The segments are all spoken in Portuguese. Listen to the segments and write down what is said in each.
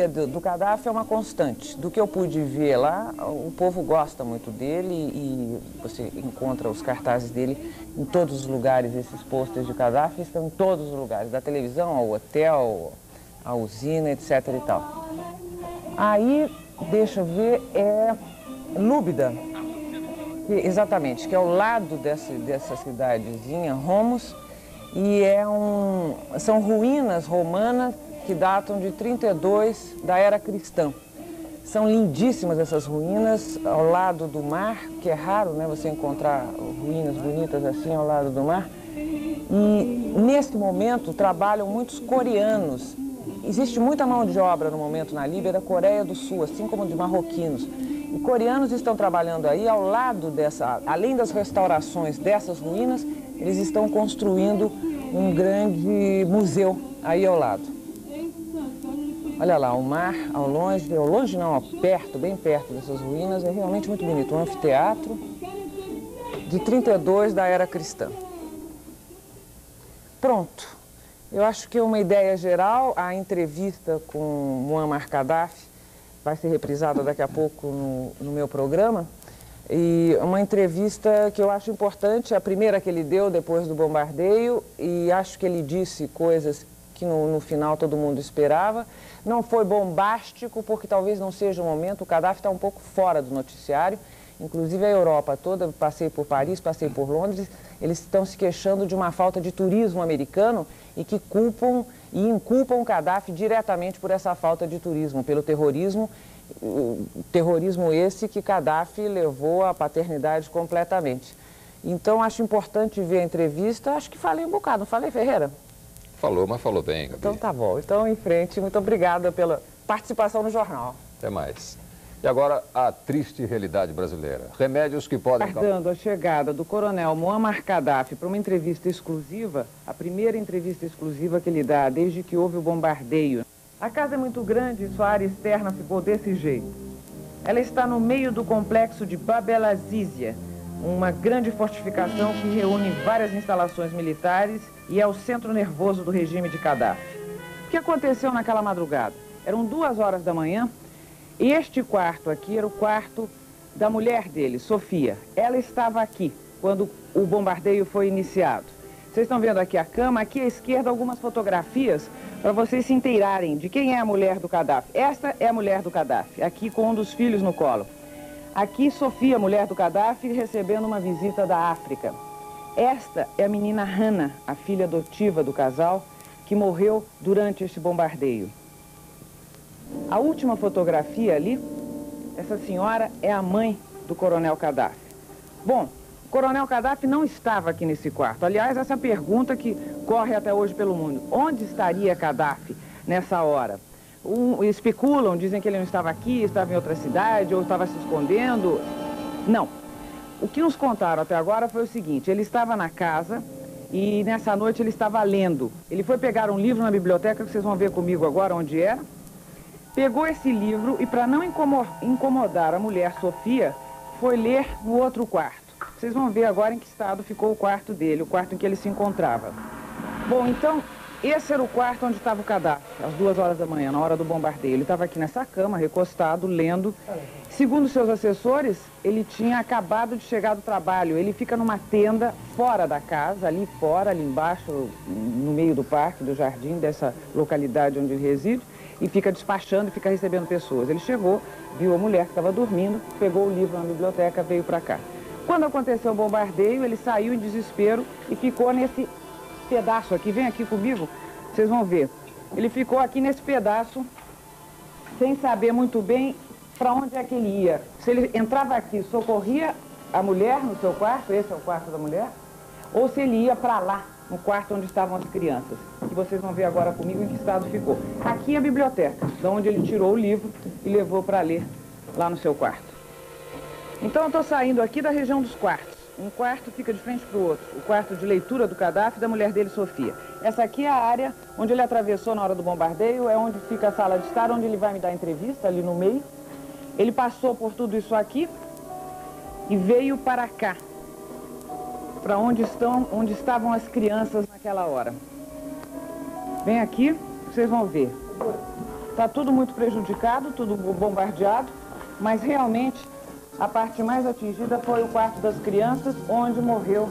Do Gaddafi é uma constante. Do que eu pude ver lá, o povo gosta muito dele e você encontra os cartazes dele em todos os lugares. Esses pôsteres de Gaddafi estão em todos os lugares, da televisão ao hotel, à usina, etc. e tal. Aí, deixa eu ver, é Lúbida, exatamente, que é ao lado dessa cidadezinha, Homs, e são ruínas romanas que datam de 32 da era cristã. São lindíssimas essas ruínas ao lado do mar, que é raro, né, você encontrar ruínas bonitas assim ao lado do mar. E neste momento trabalham muitos coreanos. Existe muita mão de obra no momento na Líbia da Coreia do Sul, assim como de marroquinos. E coreanos estão trabalhando aí ao lado além das restaurações dessas ruínas, eles estão construindo um grande museu aí ao lado. Olha lá, o mar ao longe não, perto, bem perto dessas ruínas, é realmente muito bonito. Um anfiteatro de 32 da era cristã. Pronto. Eu acho que é uma ideia geral. A entrevista com Muammar Gaddafi vai ser reprisada daqui a pouco no meu programa. E uma entrevista que eu acho importante, a primeira que ele deu depois do bombardeio, e acho que ele disse coisas que no final todo mundo esperava. Não foi bombástico, porque talvez não seja o momento. O Gaddafi está um pouco fora do noticiário, inclusive a Europa toda. Passei por Paris, passei por Londres, eles estão se queixando de uma falta de turismo americano e que inculpam o Gaddafi diretamente por essa falta de turismo, pelo terrorismo. Terrorismo esse que Gaddafi levou à paternidade completamente. Então, acho importante ver a entrevista. Acho que falei um bocado, não falei, Ferreira? Falou, mas falou bem, Gabi. Então tá bom. Então, em frente. Muito obrigada pela participação no jornal. Até mais. E agora, a triste realidade brasileira. Remédios que podem... Aguardando a chegada do coronel Muammar Gaddafi para uma entrevista exclusiva, a primeira entrevista exclusiva que ele dá desde que houve o bombardeio. A casa é muito grande e sua área externa ficou desse jeito. Ela está no meio do complexo de Bab el-Azizia, uma grande fortificação que reúne várias instalações militares e é o centro nervoso do regime de Gaddafi. O que aconteceu naquela madrugada? Eram 2 horas da manhã e este quarto aqui era o quarto da mulher dele, Sofia. Ela estava aqui quando o bombardeio foi iniciado. Vocês estão vendo aqui a cama, aqui à esquerda algumas fotografias para vocês se inteirarem de quem é a mulher do Gaddafi. Esta é a mulher do Gaddafi, aqui com um dos filhos no colo. Aqui Sofia, mulher do Gaddafi, recebendo uma visita da África. Esta é a menina Hannah, a filha adotiva do casal, que morreu durante este bombardeio. A última fotografia ali, essa senhora é a mãe do coronel Gaddafi. Bom, o coronel Gaddafi não estava aqui nesse quarto. Aliás, essa pergunta que corre até hoje pelo mundo. Onde estaria Gaddafi nessa hora? Especulam, dizem que ele não estava aqui, estava em outra cidade, ou estava se escondendo. Não. O que nos contaram até agora foi o seguinte: ele estava na casa e nessa noite ele estava lendo. Ele foi pegar um livro na biblioteca, que vocês vão ver comigo agora onde era. Pegou esse livro e, para não incomodar a mulher Sofia, foi ler no outro quarto. Vocês vão ver agora em que estado ficou o quarto dele, o quarto em que ele se encontrava. Bom, então, esse era o quarto onde estava o Gaddafi, às 2 horas da manhã, na hora do bombardeio. Ele estava aqui nessa cama, recostado, lendo. Segundo seus assessores, ele tinha acabado de chegar do trabalho. Ele fica numa tenda fora da casa, ali fora, ali embaixo, no meio do parque, do jardim, dessa localidade onde ele reside, e fica despachando e fica recebendo pessoas. Ele chegou, viu a mulher que estava dormindo, pegou o livro na biblioteca, veio para cá. Quando aconteceu o bombardeio, ele saiu em desespero e ficou nesse pedaço aqui. Vem aqui comigo, vocês vão ver. Ele ficou aqui nesse pedaço, sem saber muito bem para onde é que ele ia. Se ele entrava aqui, socorria a mulher no seu quarto, esse é o quarto da mulher, ou se ele ia para lá, no quarto onde estavam as crianças. E vocês vão ver agora comigo em que estado ficou. Aqui é a biblioteca, de onde ele tirou o livro e levou para ler lá no seu quarto. Então eu estou saindo aqui da região dos quartos. Um quarto fica de frente para o outro. O quarto de leitura do Gaddafi e da mulher dele, Sofia. Essa aqui é a área onde ele atravessou na hora do bombardeio, é onde fica a sala de estar, onde ele vai me dar entrevista, ali no meio. Ele passou por tudo isso aqui e veio para cá, para onde estavam as crianças naquela hora. Vem aqui, vocês vão ver. Está tudo muito prejudicado, tudo bombardeado, mas realmente a parte mais atingida foi o quarto das crianças, onde morreu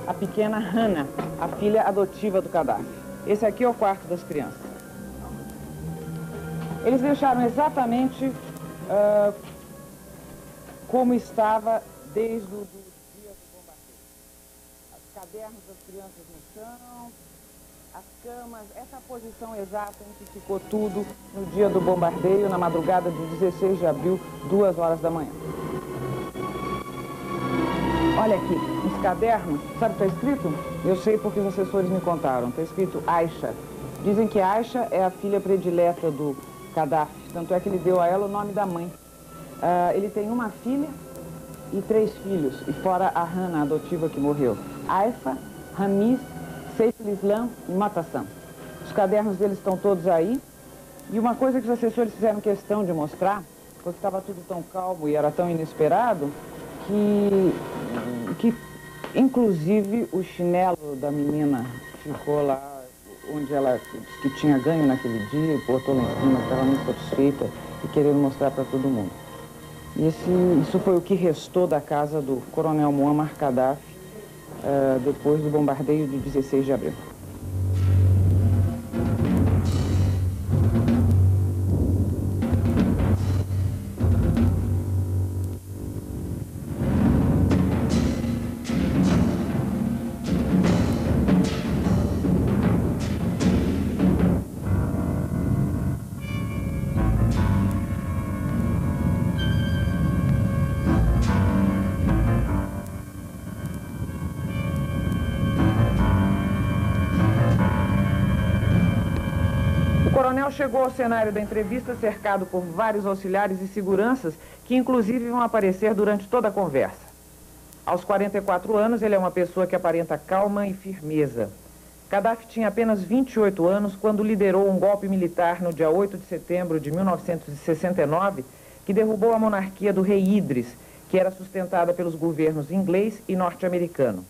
a pequena Hannah, a filha adotiva do Gaddafi. Esse aqui é o quarto das crianças. Eles deixaram exatamente como estava desde o dia do bombardeio. Os cadernos das crianças no chão, as camas, essa posição exata em que ficou tudo no dia do bombardeio, na madrugada de 16 de abril, 2 horas da manhã. Olha aqui, nos cadernos, sabe o que está escrito? Eu sei porque os assessores me contaram. Está escrito Aisha. Dizem que Aisha é a filha predileta do Gaddafi, tanto é que ele deu a ela o nome da mãe. Ele tem uma filha e 3 filhos, e fora a Hannah, adotiva, que morreu. Haifa, Ramis, Saif al-Islam e Matassam. Os cadernos deles estão todos aí. E uma coisa que os assessores fizeram questão de mostrar, porque estava tudo tão calmo e era tão inesperado, que inclusive o chinelo da menina ficou lá onde ela disse que tinha ganho naquele dia e botou lá em cima, estava muito satisfeita e querendo mostrar para todo mundo. E isso foi o que restou da casa do coronel Muammar Gaddafi depois do bombardeio de 16 de abril. O coronel chegou ao cenário da entrevista cercado por vários auxiliares e seguranças que inclusive vão aparecer durante toda a conversa. Aos 44 anos, ele é uma pessoa que aparenta calma e firmeza. Gaddafi tinha apenas 28 anos quando liderou um golpe militar no dia 8 de setembro de 1969, que derrubou a monarquia do rei Idris, que era sustentada pelos governos inglês e norte-americano.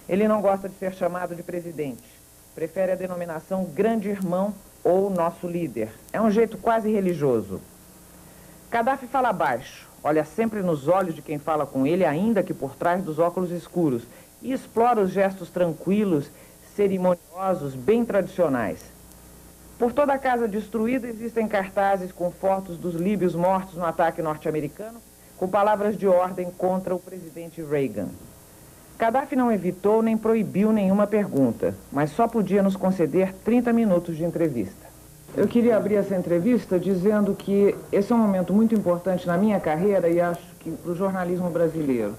Ele não gosta de ser chamado de presidente, prefere a denominação grande irmão ou nosso líder. É um jeito quase religioso. Gaddafi fala baixo, olha sempre nos olhos de quem fala com ele, ainda que por trás dos óculos escuros, e explora os gestos tranquilos, cerimoniosos, bem tradicionais. Por toda a casa destruída existem cartazes com fotos dos líbios mortos no ataque norte-americano, com palavras de ordem contra o presidente Reagan. Gaddafi não evitou nem proibiu nenhuma pergunta, mas só podia nos conceder 30 minutos de entrevista. Eu queria abrir essa entrevista dizendo que esse é um momento muito importante na minha carreira e acho que para o jornalismo brasileiro.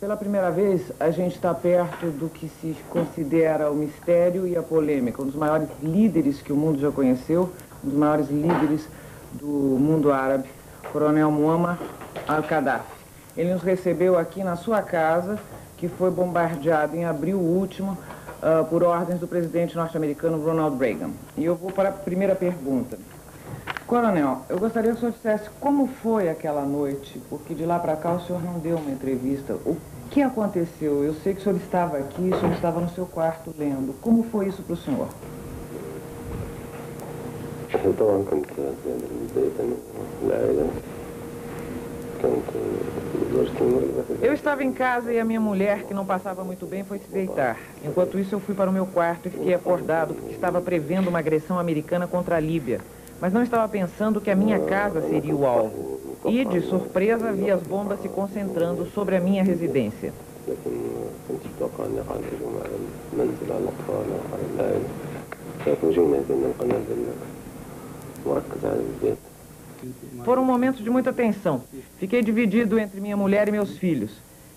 Pela primeira vez, a gente está perto do que se considera o mistério e a polêmica, um dos maiores líderes que o mundo já conheceu, um dos maiores líderes do mundo árabe, Coronel Muammar al-Gaddafi. Ele nos recebeu aqui na sua casa, que foi bombardeada em abril último por ordens do presidente norte-americano Ronald Reagan. E eu vou para a primeira pergunta. Coronel, eu gostaria que o senhor dissesse como foi aquela noite, porque de lá para cá o senhor não deu uma entrevista. O que aconteceu? Eu sei que o senhor estava aqui, o senhor estava no seu quarto lendo. Como foi isso para o senhor? Eu estava em casa e a minha mulher, que não passava muito bem, foi se deitar. Enquanto isso, eu fui para o meu quarto e fiquei acordado porque estava prevendo uma agressão americana contra a Líbia. Mas não estava pensando que a minha casa seria o alvo. E, de surpresa, vi as bombas se concentrando sobre a minha residência. Foram momentos de muita tensão. Fiquei dividido entre minha mulher e meus filhos.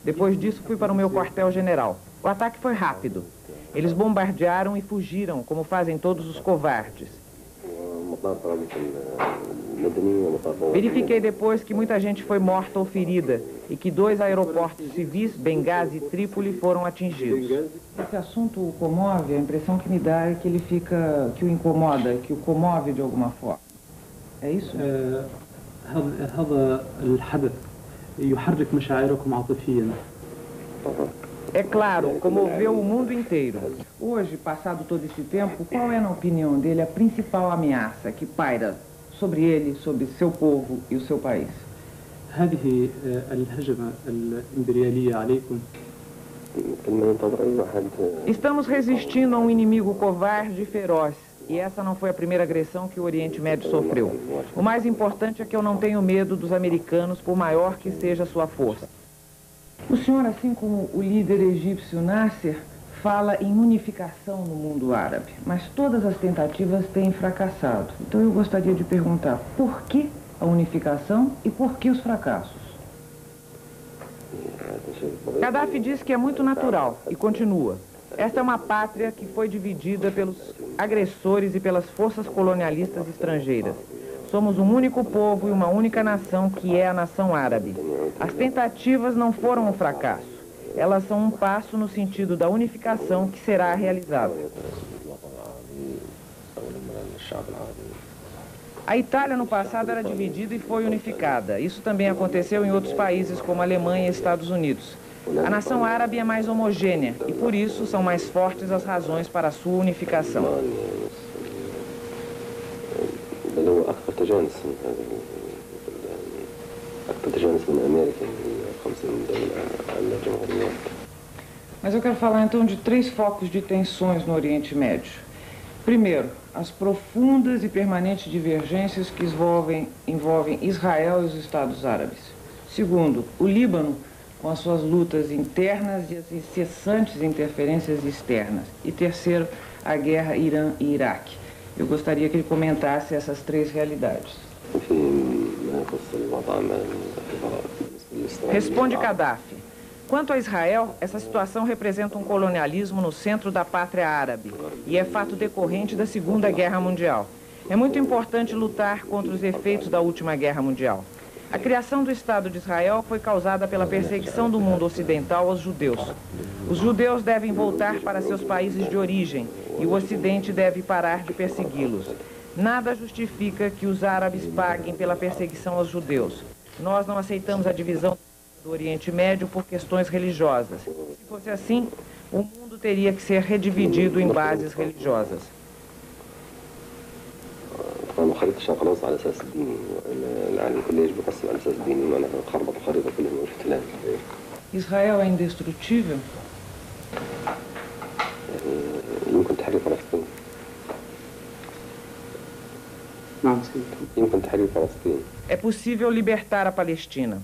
Depois disso, fui para o meu quartel-general. O ataque foi rápido. Eles bombardearam e fugiram, como fazem todos os covardes. Verifiquei depois que muita gente foi morta ou ferida e que 2 aeroportos civis, Benghazi e Trípoli, foram atingidos. Esse assunto o comove, a impressão que me dá é que ele fica, que o incomoda, que o comove de alguma forma. É isso? هذا الحدث يحرك مشاعركم عاطفيا. é claro, comoveu o mundo inteiro. Hoje, passado todo esse tempo, qual é, na opinião dele, a principal ameaça que paira sobre ele, sobre seu povo e o seu país? هذه الهجمة الإمبريالية عليكم. Estamos resistindo a um inimigo covarde e feroz. E essa não foi a primeira agressão que o Oriente Médio sofreu. O mais importante é que eu não tenho medo dos americanos, por maior que seja a sua força. O senhor, assim como o líder egípcio Nasser, fala em unificação no mundo árabe, mas todas as tentativas têm fracassado. Então eu gostaria de perguntar por que a unificação e por que os fracassos? Gaddafi diz que é muito natural e continua. Esta é uma pátria que foi dividida pelos agressores e pelas forças colonialistas estrangeiras. Somos um único povo e uma única nação, que é a nação árabe. As tentativas não foram um fracasso. Elas são um passo no sentido da unificação que será realizada. A Itália, no passado, era dividida e foi unificada. Isso também aconteceu em outros países, como a Alemanha e Estados Unidos. A nação árabe é mais homogênea e, por isso, são mais fortes as razões para a sua unificação. Mas eu quero falar, então, de 3 focos de tensões no Oriente Médio. Primeiro, as profundas e permanentes divergências que envolvem Israel e os Estados Árabes. Segundo, o Líbano, com as suas lutas internas e as incessantes interferências externas. E terceiro, a guerra Irã e Iraque. Eu gostaria que ele comentasse essas 3 realidades. Responde Gaddafi. Quanto a Israel, essa situação representa um colonialismo no centro da pátria árabe e é fato decorrente da Segunda Guerra Mundial. É muito importante lutar contra os efeitos da última Guerra Mundial. A criação do Estado de Israel foi causada pela perseguição do mundo ocidental aos judeus. Os judeus devem voltar para seus países de origem e o Ocidente deve parar de persegui-los. Nada justifica que os árabes paguem pela perseguição aos judeus. Nós não aceitamos a divisão do Oriente Médio por questões religiosas. Se fosse assim, o mundo teria que ser redividido em bases religiosas. خريطة الشرق الأوسط على أساس الديني، العالم كله يجب يقسم على أساس الديني، معناها خربط الخريطة كلها من الاحتلال. Israel é indestrutível? يمكن تحرير فلسطين. نعم سيدي. يمكن تحرير فلسطين. É possível libertar a Palestina.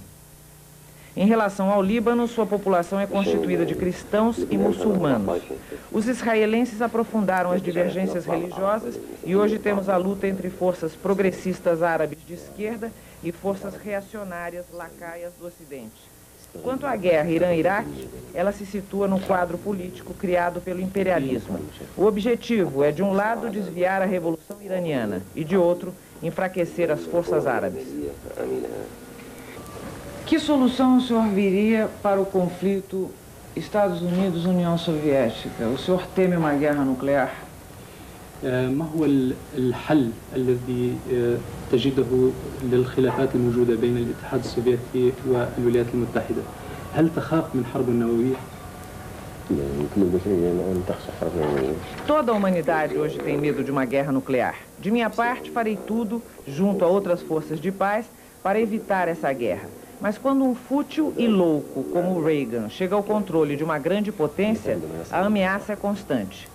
Em relação ao Líbano, sua população é constituída de cristãos e muçulmanos. Os israelenses aprofundaram as divergências religiosas e hoje temos a luta entre forças progressistas árabes de esquerda e forças reacionárias lacaias do Ocidente. Quanto à guerra Irã-Iraque, ela se situa no quadro político criado pelo imperialismo. O objetivo é, de um lado, desviar a revolução iraniana e, de outro, enfraquecer as forças árabes. Que solução o senhor viria para o conflito Estados Unidos-União Soviética? O senhor teme uma guerra nuclear? ما هو الحل الذي تجده للخلافات الموجودة بين الاتحاد السوفيتي والولايات المتحدة؟ هل تخاف من حرب نووية؟ Toda a humanidade hoje tem medo de uma guerra nuclear. De minha parte, farei tudo, junto a outras forças de paz, para evitar essa guerra. Mas quando um fútil e louco como Reagan chega ao controle de uma grande potência, a ameaça é constante.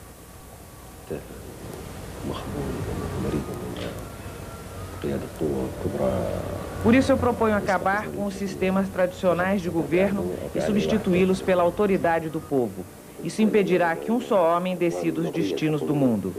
Por isso eu proponho acabar com os sistemas tradicionais de governo e substituí-los pela autoridade do povo. Isso impedirá que um só homem decida os destinos do mundo.